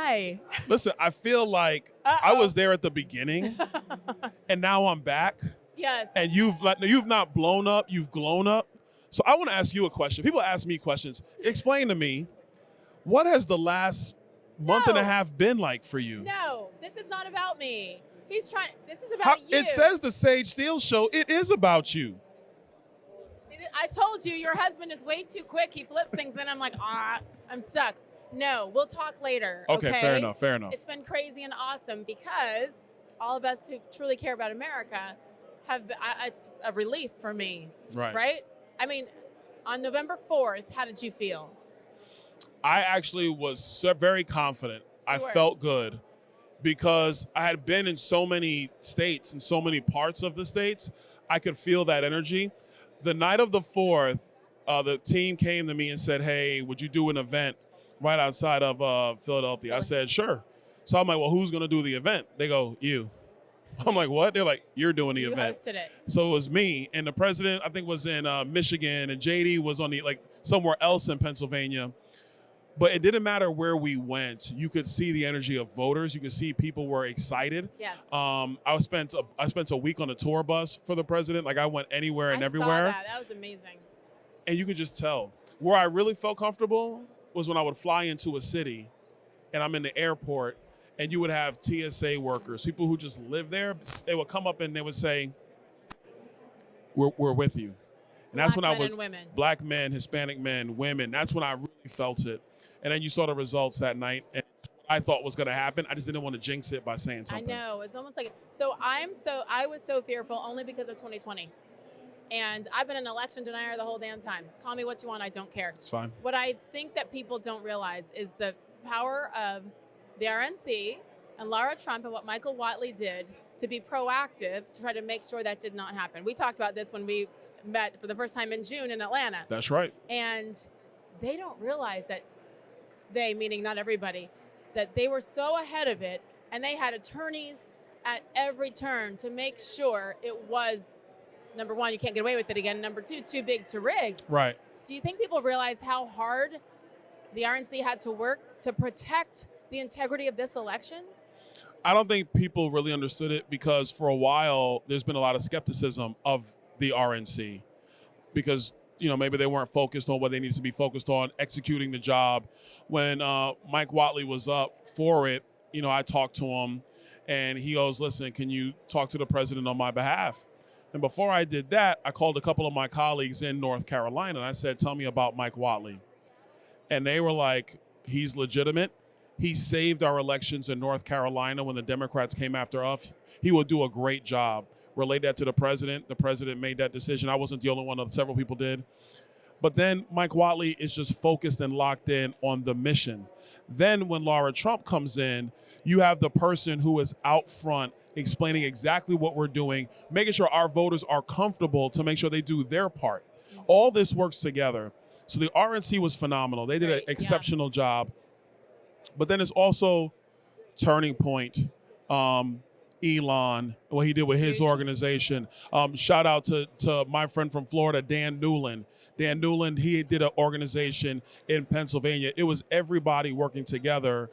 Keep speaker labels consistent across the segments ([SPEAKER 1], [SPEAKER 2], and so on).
[SPEAKER 1] Why?
[SPEAKER 2] Listen, I feel like I was there at the beginning, and now I'm back.
[SPEAKER 1] Yes.
[SPEAKER 2] And you've not blown up, you've grown up. So I want to ask you a question. People ask me questions. Explain to me, what has the last month and a half been like for you?
[SPEAKER 1] No, this is not about me. This is about you.
[SPEAKER 2] It says the Sage Steele Show. It is about you.
[SPEAKER 1] See, I told you your husband is way too quick. He flips things, and I'm like, I'm stuck. No, we'll talk later.
[SPEAKER 2] Okay, fair enough.
[SPEAKER 1] It's been crazy and awesome because all of us who truly care about America it's a relief for me. Right? I mean, on November 4th, how did you feel?
[SPEAKER 2] I actually was very confident. I felt good because I had been in so many states and so many parts of the states. I could feel that energy. The night of the 4th, the team came to me and said, hey, would you do an event right outside of Philadelphia? I said, sure. So I'm like, well, who's going to do the event? They go, you. I'm like, what? They're like, you're doing the event.
[SPEAKER 1] You hosted it.
[SPEAKER 2] So it was me, and the president, I think, was in Michigan, and JD was on somewhere else in Pennsylvania. But it didn't matter where we went. You could see the energy of voters. You could see people were excited.
[SPEAKER 1] Yes.
[SPEAKER 2] I spent a week on a tour bus for the president. Like, I went anywhere and everywhere.
[SPEAKER 1] I saw that. That was amazing.
[SPEAKER 2] And you could just tell. Where I really felt comfortable was when I would fly into a city, and I'm in the airport, and you would have TSA workers, people who just live there. They would come up and they would say, we're with you. And that's when I was black men, Hispanic men, women. That's when I really felt it. And then you saw the results that night, and what I thought was going to happen, I just didn't want to jinx it by saying something.
[SPEAKER 1] I know. It's almost like, I was so fearful only because of 2020. And I've been an election denier the whole damn time. Call me what you want, I don't care.
[SPEAKER 2] It's fine.
[SPEAKER 1] What I think that people don't realize is the power of the RNC and Lara Trump and what Michael Whatley did to be proactive to try to make sure that did not happen. We talked about this when we met for the first time in June in Atlanta.
[SPEAKER 2] That's right.
[SPEAKER 1] And they don't realize that they, meaning not everybody, that they were so ahead of it, and they had attorneys at every turn to make sure it was, number one, you can't get away with it again, number two, too big to rig.
[SPEAKER 2] Right.
[SPEAKER 1] Do you think people realize how hard the RNC had to work to protect the integrity of this election?
[SPEAKER 2] I don't think people really understood it because for a while there's been a lot of skepticism of the RNC because maybe they weren't focused on what they needed to be focused on, executing the job. When Mike Whatley was up for it, I talked to him, and he goes, listen, can you talk to the president on my behalf? And before I did that, I called a couple of my colleagues in North Carolina, and I said, tell me about Mike Whatley. And they were like, he's legitimate. He saved our elections in North Carolina when the Democrats came after us. He will do a great job. Relayed that to the president. The president made that decision. I wasn't the only one. Several people did. But then Mike Whatley is just focused and locked in on the mission. Then when Lara Trump comes in, you have the person who is out front explaining exactly what we're doing, making sure our voters are comfortable to make sure they do their part. All this works together. So the RNC was phenomenal. They did an exceptional job. But then it's also Turning Point, Elon, what he did with his organization. Shout out to my friend from Florida, Dan Newland. Dan Newland, he did an organization in Pennsylvania. It was everybody working together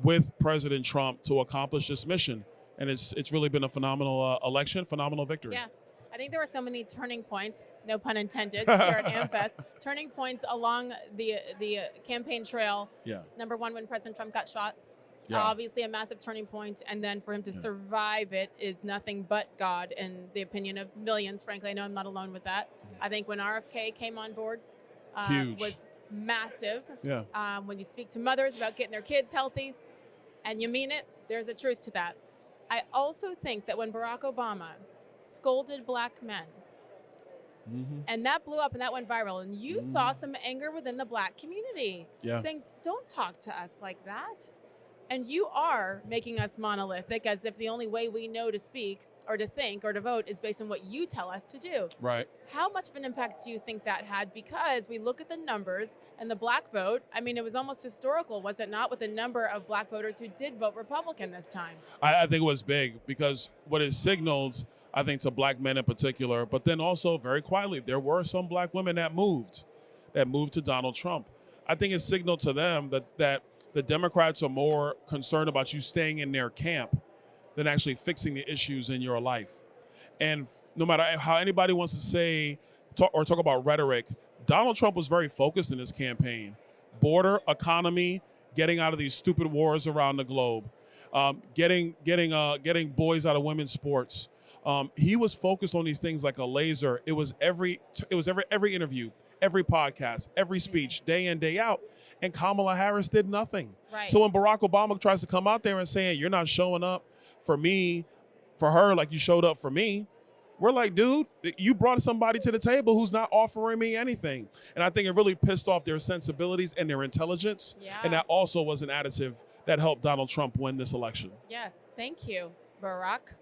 [SPEAKER 2] with President Trump to accomplish this mission. And it's really been a phenomenal election, phenomenal victory.
[SPEAKER 1] Yeah. I think there were so many turning points, no pun intended, here at AmFest, turning points along the campaign trail.
[SPEAKER 2] Yeah.
[SPEAKER 1] Number one, when President Trump got shot.
[SPEAKER 2] Yeah.
[SPEAKER 1] Obviously a massive turning point, and then for him to survive it is nothing but God, in the opinion of millions. Frankly, I know I'm not alone with that. I think when RFK came on board, was massive.
[SPEAKER 2] Yeah.
[SPEAKER 1] When you speak to mothers about getting their kids healthy, and you mean it, there's a truth to that. I also think that when Barack Obama scolded black men, and that blew up and that went viral, and you saw some anger within the black community saying, don't talk to us like that. And you are making us monolithic, as if the only way we know to speak or to think or to vote is based on what you tell us to do.
[SPEAKER 2] Right.
[SPEAKER 1] How much of an impact do you think that had? Because we look at the numbers and the black vote. I mean, it was almost historical, was it not, with the number of black voters who did vote Republican this time? I
[SPEAKER 2] think it was big because what it signaled, I think, to black men in particular, but then also very quietly, there were some black women that moved to Donald Trump. I think it signaled to them that the Democrats are more concerned about you staying in their camp than actually fixing the issues in your life. And no matter how anybody wants to say talk about rhetoric, Donald Trump was very focused in his campaign. Border, economy, getting out of these stupid wars around the globe, getting boys out of women's sports. He was focused on these things like a laser. It was every interview, every podcast, every speech, day in, day out. And Kamala Harris did nothing.
[SPEAKER 1] Right.
[SPEAKER 2] So when Barack Obama tries to come out there and saying, you're not showing up for me, for her, like you showed up for me, we're like, dude, you brought somebody to the table who's not offering me anything. And I think it really pissed off their sensibilities and their intelligence.
[SPEAKER 1] Yeah.
[SPEAKER 2] And that also was an additive that helped Donald Trump win this election.
[SPEAKER 1] Yes. Thank you, Barack.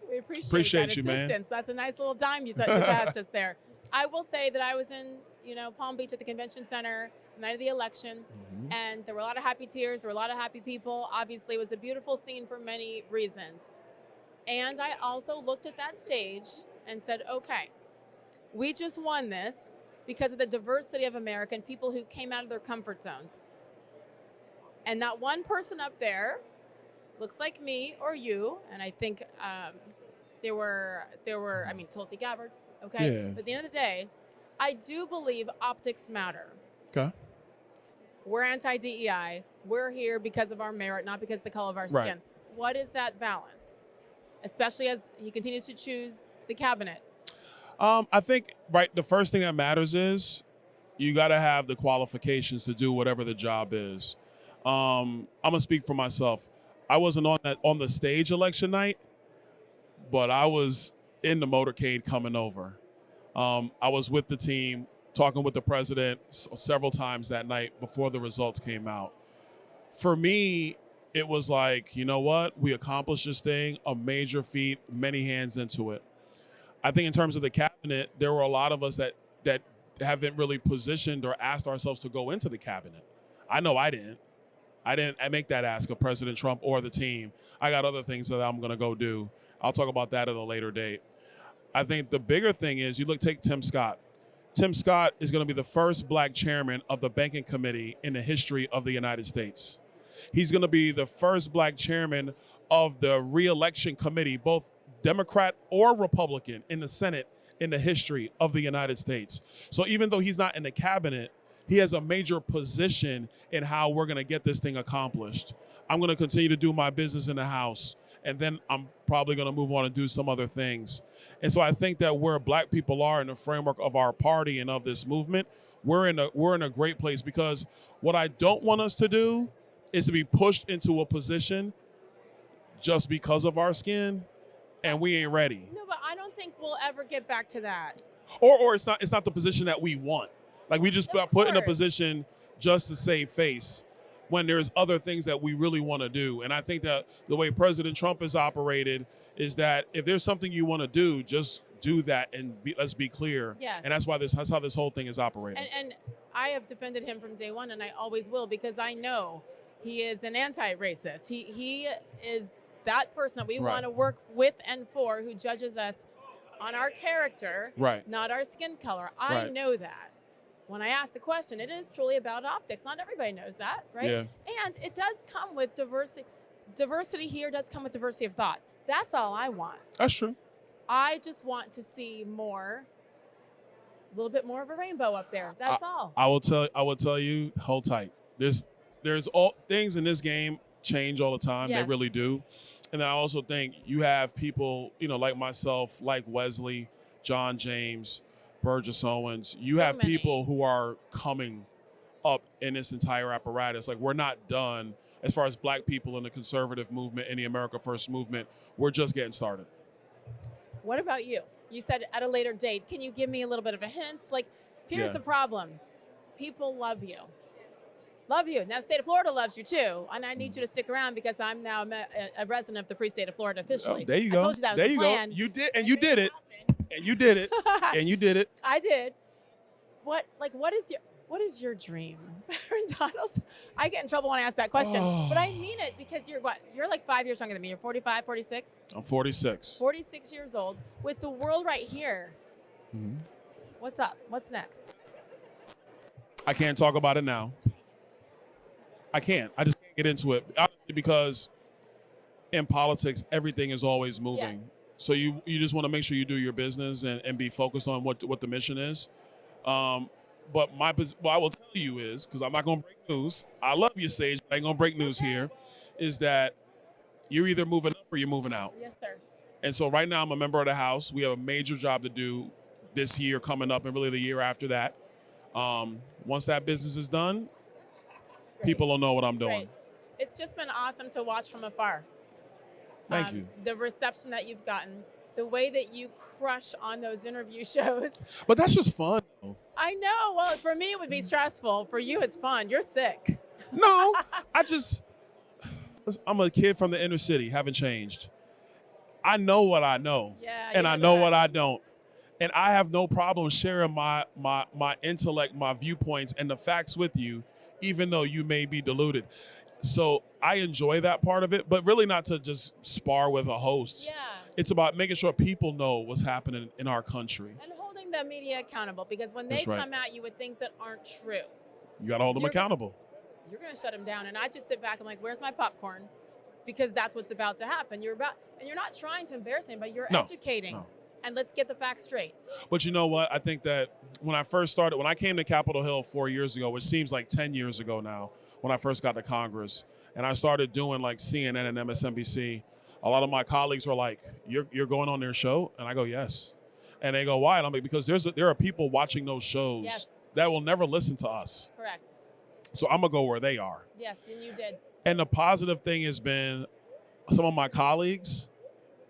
[SPEAKER 1] We
[SPEAKER 2] Appreciate
[SPEAKER 1] that
[SPEAKER 2] you,
[SPEAKER 1] assistance.
[SPEAKER 2] man.
[SPEAKER 1] That's a nice little dime you passed us there. I will say that I was in, Palm Beach at the convention center the night of the election, and there were a lot of happy tears. There were a lot of happy people. Obviously, it was a beautiful scene for many reasons. And I also looked at that stage and said, okay, we just won this because of the diversity of American people who came out of their comfort zones. And not one person up there looks like me or you, and I think there were, Tulsi Gabbard, okay?
[SPEAKER 2] Yeah.
[SPEAKER 1] But at the end of the day, I do believe optics matter.
[SPEAKER 2] Okay.
[SPEAKER 1] We're anti-DEI. We're here because of our merit, not because of the color of our skin.
[SPEAKER 2] Right.
[SPEAKER 1] What is that balance? Especially as he continues to choose the cabinet.
[SPEAKER 2] I think, the first thing that matters is you got to have the qualifications to do whatever the job is. I'm going to speak for myself. I wasn't on the stage election night, but I was in the motorcade coming over. I was with the team, talking with the president several times that night before the results came out. For me, it was like, you know what? We accomplished this thing, a major feat, many hands into it. I think in terms of the cabinet, there were a lot of us that haven't really positioned or asked ourselves to go into the cabinet. I know I didn't. I make that ask of President Trump or the team. I got other things that I'm going to go do. I'll talk about that at a later date. I think the bigger thing is take Tim Scott. Tim Scott is going to be the first black chairman of the banking committee in the history of the United States. He's going to be the first black chairman of the re-election committee, both Democrat or Republican, in the Senate in the history of the United States. So even though he's not in the cabinet, he has a major position in how we're going to get this thing accomplished. I'm going to continue to do my business in the House, and then I'm probably going to move on and do some other things. And so I think that where black people are in the framework of our party and of this movement, we're in a great place, because what I don't want us to do is to be pushed into a position just because of our skin, and we ain't ready.
[SPEAKER 1] No, but I don't think we'll ever get back to that.
[SPEAKER 2] Or it's not the position that we want. Like, we just got put in a
[SPEAKER 1] course.
[SPEAKER 2] position just to save face when there's other things that we really want to do. And I think that the way President Trump has operated is that if there's something you want to do, just do that, and let's be clear.
[SPEAKER 1] Yes.
[SPEAKER 2] And that's how this whole thing is operating.
[SPEAKER 1] And I have defended him from day one, and I always will, because I know he is an anti-racist. He is that person that we
[SPEAKER 2] Right.
[SPEAKER 1] want to work with and for, who judges us on our character,
[SPEAKER 2] Right.
[SPEAKER 1] not our skin color. I
[SPEAKER 2] Right.
[SPEAKER 1] know that. When I ask the question, it is truly about optics. Not everybody knows that, right?
[SPEAKER 2] Yeah.
[SPEAKER 1] And it does come with diversity. Diversity here does come with diversity of thought. That's all I want.
[SPEAKER 2] That's true.
[SPEAKER 1] I just want to see a little bit more of a rainbow up there. That's all.
[SPEAKER 2] I will tell you, hold tight. There's all things in this game change all the time.
[SPEAKER 1] Yes.
[SPEAKER 2] They really do. And then I also think you have people, like myself, like Wesley, John James, Burgess Owens. You have
[SPEAKER 1] many.
[SPEAKER 2] people who are coming up in this entire apparatus. Like, we're not done as far as black people in the conservative movement, in the America First movement. We're just getting started.
[SPEAKER 1] What about you? You said at a later date. Can you give me a little bit of a hint? Like, here's
[SPEAKER 2] Yeah.
[SPEAKER 1] the problem. People love you. Love you. Now, the state of Florida loves you, too. And I need you to stick around, because I'm now a resident of the free state of Florida officially.
[SPEAKER 2] Oh, there you go.
[SPEAKER 1] I told you that was
[SPEAKER 2] there
[SPEAKER 1] the
[SPEAKER 2] you
[SPEAKER 1] plan.
[SPEAKER 2] go. You did, and you did it. And you did it. And you did it.
[SPEAKER 1] I did. What is your dream, Byron Donalds? I get in trouble when I ask that question, but I mean it, because you're like 5 years younger than me. You're 45, 46?
[SPEAKER 2] I'm 46.
[SPEAKER 1] 46 years old, with the world right here.
[SPEAKER 2] Mm-hmm.
[SPEAKER 1] What's up? What's next?
[SPEAKER 2] I can't talk about it now. I can't. I just can't get into it, honestly, because in politics, everything is always moving.
[SPEAKER 1] Yes.
[SPEAKER 2] So you just want to make sure you do your business and be focused on what the mission is. But what I will tell you is, because I'm not going to break news. I love you, Sage, but I ain't going to break news here, is that you're either moving up or you're moving out.
[SPEAKER 1] Yes, sir.
[SPEAKER 2] And so right now I'm a member of the House. We have a major job to do this year coming up and really the year after that. Once that business is done, people will know what I'm doing.
[SPEAKER 1] Great. It's just been awesome to watch from afar.
[SPEAKER 2] Thank you.
[SPEAKER 1] The reception that you've gotten, the way that you crush on those interview shows.
[SPEAKER 2] But that's just fun.
[SPEAKER 1] I know. Well, for me, it would be stressful. For you, it's fun. You're sick.
[SPEAKER 2] No, I'm a kid from the inner city, haven't changed. I know what I know, and I know what I don't. And I have no problem sharing my intellect, my viewpoints, and the facts with you, even though you may be deluded. So I enjoy that part of it, but really not to just spar with a host.
[SPEAKER 1] Yeah.
[SPEAKER 2] It's about making sure people know what's happening in our country.
[SPEAKER 1] And holding the media accountable, because when they come at you with things that aren't true,
[SPEAKER 2] you got to hold them accountable.
[SPEAKER 1] You're going to shut them down. And I just sit back and like, where's my popcorn? Because that's what's about to happen. You're not trying to embarrass anybody. You're educating. No. And let's get the facts straight.
[SPEAKER 2] But you know what? I think that when I came to Capitol Hill 4 years ago, which seems like 10 years ago now, when I first got to Congress, and I started doing like CNN and MSNBC, a lot of my colleagues were like, you're going on their show? And I go, yes. And they go, why? And I'm like, because there are people watching those shows that will never listen to us.
[SPEAKER 1] Correct.
[SPEAKER 2] So I'm going to go where they are.
[SPEAKER 1] Yes, and you did.
[SPEAKER 2] And the positive thing has been some of my colleagues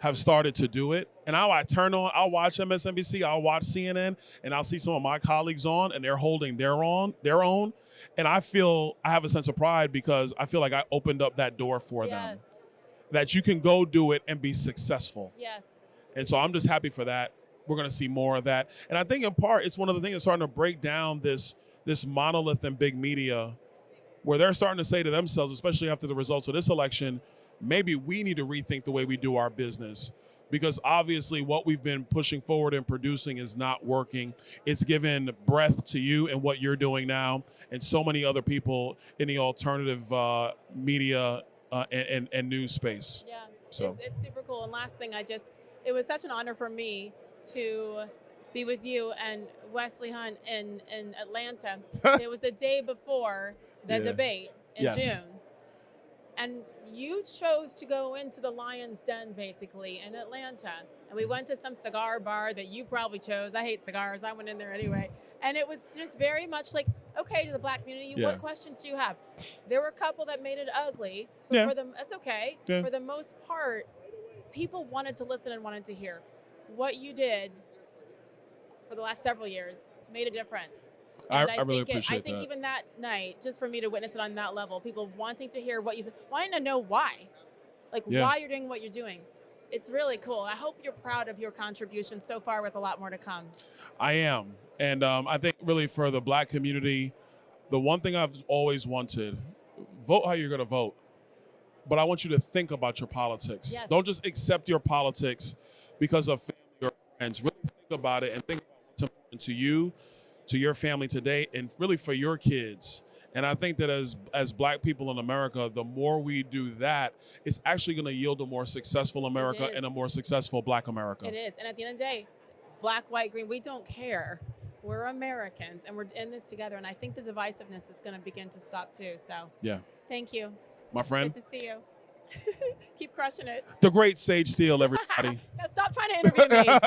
[SPEAKER 2] have started to do it. And I'll watch MSNBC, I'll watch CNN, and I'll see some of my colleagues on, and they're holding their own. And I have a sense of pride because I feel like I opened up that door for them. That you can go do it and be successful.
[SPEAKER 1] Yes.
[SPEAKER 2] And so I'm just happy for that. We're going to see more of that. And I think in part, it's one of the things that's starting to break down this monolith in big media, where they're starting to say to themselves, especially after the results of this election, maybe we need to rethink the way we do our business, because obviously what we've been pushing forward and producing is not working. It's given breath to you and what you're doing now, and so many other people in the alternative media and news space.
[SPEAKER 1] Yeah,
[SPEAKER 2] so
[SPEAKER 1] it's super cool. And last thing, it was such an honor for me to be with you and Wesley Hunt in Atlanta. It was the day before the debate in June. And you chose to go into the Lion's Den, basically, in Atlanta. And we went to some cigar bar that you probably chose. I hate cigars. I went in there anyway. And it was just very much like, okay, to the black community, what questions do you have? There were a couple that made it ugly. But for them, that's okay. Yeah. For the most part, people wanted to listen and wanted to hear. What you did for the last several years made a difference.
[SPEAKER 2] I really appreciate that.
[SPEAKER 1] I think even that night, just for me to witness it on that level, people wanting to hear what you said, wanting to know why. Why you're doing what you're doing. It's really cool. I hope you're proud of your contribution so far, with a lot more to come.
[SPEAKER 2] I am. And I think really for the black community, the one thing I've always wanted, vote how you're going to vote. But I want you to think about your politics.
[SPEAKER 1] Yes.
[SPEAKER 2] Don't just accept your politics because of family or friends. Really think about it and think about what's important to you, to your family today, and really for your kids. And I think that as black people in America, the more we do that, it's actually going to yield a more successful America and a more successful black America.
[SPEAKER 1] It is. And at the end of the day, black, white, green, we don't care. We're Americans, and we're in this together. And I think the divisiveness is going to begin to stop too. So thank you.
[SPEAKER 2] My friend.
[SPEAKER 1] Good to see you. Keep crushing it.
[SPEAKER 2] The great Sage Steele, everybody.
[SPEAKER 1] Now stop trying to interview me.